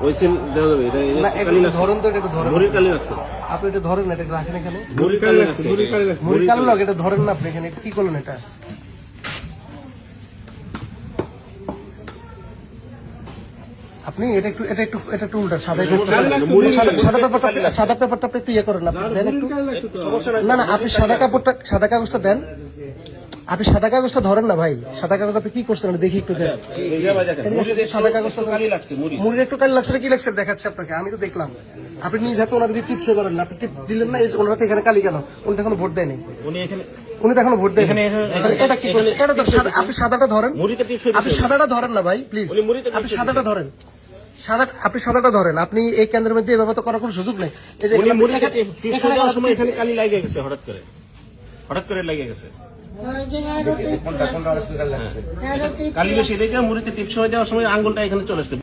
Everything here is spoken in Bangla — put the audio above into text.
ওই সিল দেওয়া যাবে এটা না কালি একটু লাগছে ধরেন তো, এটা ধরেন মুড়ির কালি লাগছে আপনি, এটা ধরেন না, এটা রাখেন এখানে। মুড়ির কালি লাগছে মুড়ি কালো লাগে, এটা ধরেন না আপনি এখানে, এটা কি করলেন এটা? আপনি এটা একটু উল্টা, সাদা সাদা পেপারটা আপনি একটু ইয়ে করেন, আপনি দেন একটু। না না, আপনি সাদা কাগজটা দেন, আপনি সাদা কাগজটা ধরেন না ভাই, সাদা কাগজ আপনি কি করছেন দেখি একটু দেন। সাদা কাগজটা মুড়ির একটু কালি লাগছে, কি লাগছে দেখাচ্ছে আপনাকে, আমি তো দেখলাম। আপনি নিজ হাতে ওনার দিকে টিপস করেন না, আপনি টিপ দিলেন না, ওনার তো এখানে কালি কেন? উনি তো এখনো ভোট দেয়নি, উনি তো এখনো ভোট দেয়নি। এটা কি করছে? এটা তো আপনি সাদাটা ধরেন, আপনি সাদাটা ধরেন না ভাই প্লিজ, আপনি সাদাটা ধরেন, আপনি সাদাটা ধরেন। আপনি এই কেন্দ্রের মধ্যে এভাবে তো করার কোনো সুযোগ নেই। এই যে এখানে কালি লাগে গেছে, হঠাৎ করে লাগে গেছে কালি বেশি দেখে মুড়িতে টিপস হয়ে দেওয়ার সময় আঙ্গুলটা এখানে চলে আসছে।